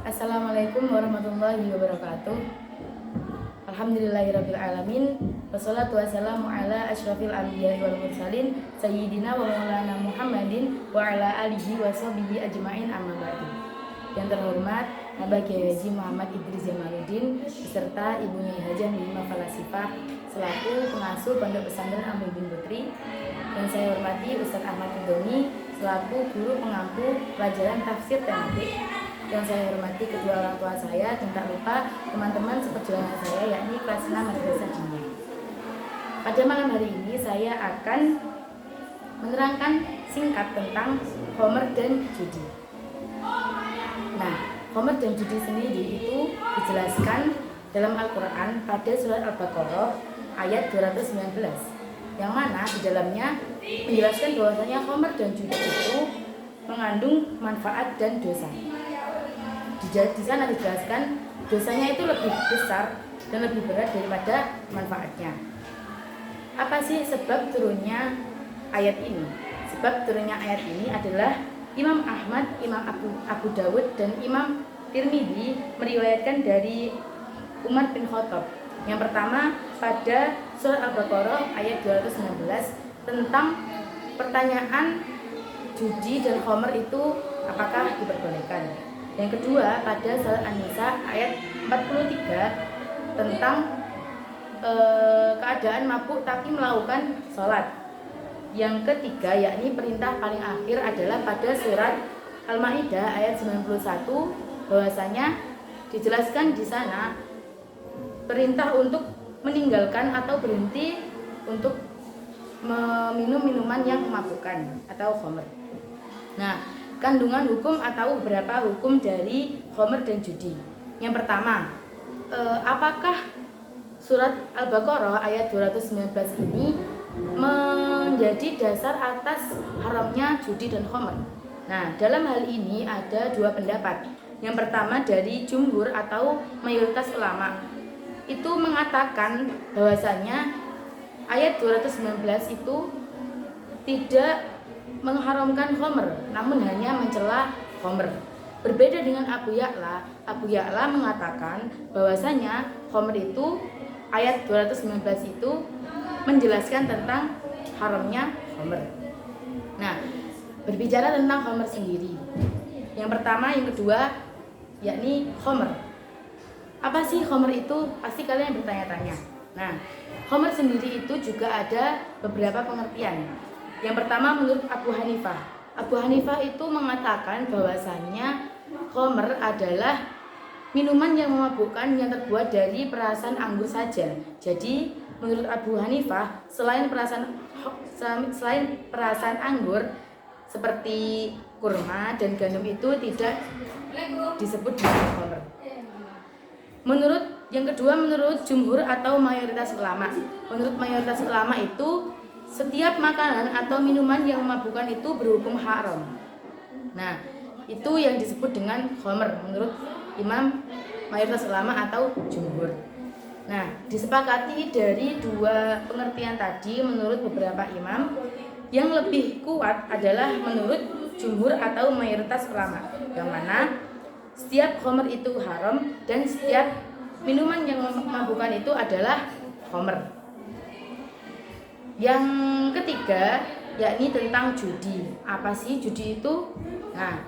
Assalamualaikum warahmatullahi wabarakatuh. Alhamdulillahirabbil alamin. Wassalatu wassalamu ala asyrafil anbiya'i wal mursalin sayyidina wa maulana Muhammadin wa ala alihi wa sahbihi ajmain amma ba'du. Yang terhormat Abah Kiai Haji Muhammad Idris Jamaluddin beserta Ibunya Haji Lima Falasifah selaku pengasuh Pondok Pesantren Amri bin Putri, dan saya hormati Ustaz Ahmad Indomi selaku guru pengampu pelajaran tafsir tematik, yang saya hormati kedua orang tua saya, dan tak lupa teman-teman seperjuangan saya yakni kelas 6 Madrasah Dinia. Pada malam hari ini saya akan menerangkan singkat tentang Homer dan judi. Nah, Homer dan judi sendiri itu dijelaskan dalam Al-Quran pada surat Al-Baqarah ayat 219, yang mana di dalamnya menjelaskan bahwasanya Homer dan judi itu mengandung manfaat dan dosa. Di sana dijelaskan dosanya itu lebih besar dan lebih berat daripada manfaatnya. Apa sih sebab turunnya ayat ini? Sebab turunnya ayat ini adalah Imam Ahmad, Imam Abu Dawud, dan Imam Tirmidzi meriwayatkan dari Umar bin Khattab. Yang pertama pada surat Al-Baqarah ayat 219 tentang pertanyaan judi dan Homer itu apakah diperbolehkan. Yang kedua pada surat An-Nisa ayat 43 tentang keadaan mabuk tapi melakukan sholat. Yang ketiga yakni perintah paling akhir adalah pada surat Al-Maidah ayat 91, bahwasanya dijelaskan di sana perintah untuk meninggalkan atau berhenti untuk meminum minuman yang memabukkan atau khamr. Nah, kandungan hukum atau beberapa hukum dari Homer dan judi. Yang pertama, apakah surat Al-Baqarah ayat 219 ini menjadi dasar atas haramnya judi dan Homer? Nah, dalam hal ini ada dua pendapat. Yang pertama dari jumhur atau mayoritas ulama itu mengatakan bahwasanya ayat 219 itu tidak mengharamkan Homer, namun hanya mencela Homer. Berbeda dengan Abu Ya'la mengatakan bahwasanya Homer itu ayat 219 itu menjelaskan tentang haramnya Homer. Nah, berbicara tentang Homer sendiri, yang pertama, yang kedua yakni Homer. Apa sih Homer itu? Pasti kalian bertanya-tanya. Nah, Homer sendiri itu juga ada beberapa pengertian. Yang pertama menurut Abu Hanifah. Abu Hanifah itu mengatakan bahwasannya Homer adalah minuman yang memabukkan yang terbuat dari perasan anggur saja. Jadi menurut Abu Hanifah selain perasan anggur seperti kurma dan gandum itu tidak disebut dengan Homer. Yang kedua menurut jumhur atau mayoritas ulama. Menurut mayoritas ulama itu setiap makanan atau minuman yang memabukkan itu berhukum haram. Nah, itu yang disebut dengan Homer menurut imam mayoritas ulama atau jumhur. Nah, disepakati dari dua pengertian tadi menurut beberapa imam, yang lebih kuat adalah menurut jumhur atau mayoritas ulama, yang mana setiap Homer itu haram dan setiap minuman yang memabukkan itu adalah Homer. Yang ketiga yakni tentang judi. Apa sih judi itu? Nah,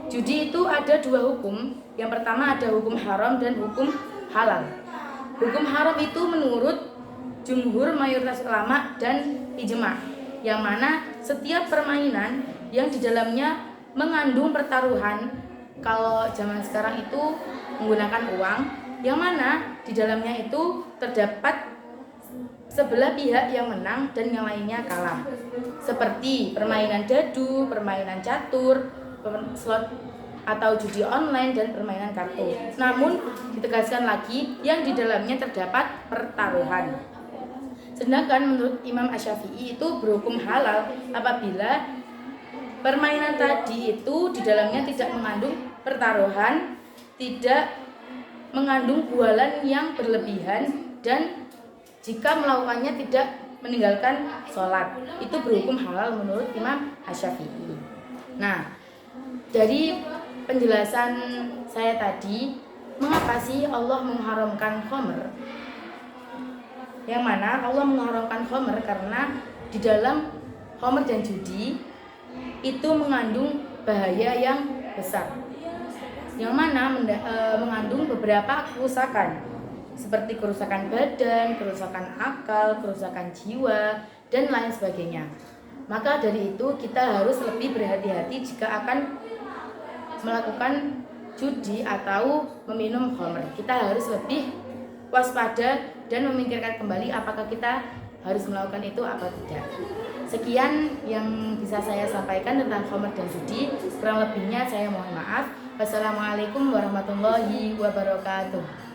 judi itu ada dua hukum. Yang pertama ada hukum haram dan hukum halal. Hukum haram itu menurut jumhur mayoritas ulama dan ijma', yang mana setiap permainan yang di dalamnya mengandung pertaruhan, kalau zaman sekarang itu menggunakan uang, yang mana di dalamnya itu terdapat sebelah pihak yang menang dan yang lainnya kalah, seperti permainan dadu, permainan catur, slot atau judi online, dan permainan kartu. Namun ditegaskan lagi yang di dalamnya terdapat pertaruhan. Sedangkan menurut Imam Asy-Syafi'i itu berhukum halal apabila permainan tadi itu di dalamnya tidak mengandung pertaruhan, tidak mengandung bualan yang berlebihan, dan jika melakukannya tidak meninggalkan sholat, itu berhukum halal menurut Imam Asy-Syafi'i. Nah, dari penjelasan saya tadi, mengapa sih Allah mengharamkan khamr? Yang mana Allah mengharamkan khamr karena di dalam khamr dan judi itu mengandung bahaya yang besar, yang mana mengandung beberapa kerusakan seperti kerusakan badan, kerusakan akal, kerusakan jiwa, dan lain sebagainya. Maka dari itu kita harus lebih berhati-hati jika akan melakukan judi atau meminum khamr. Kita harus lebih waspada dan memikirkan kembali apakah kita harus melakukan itu atau tidak. Sekian yang bisa saya sampaikan tentang khamr dan judi. Kurang lebihnya saya mohon maaf. Wassalamualaikum warahmatullahi wabarakatuh.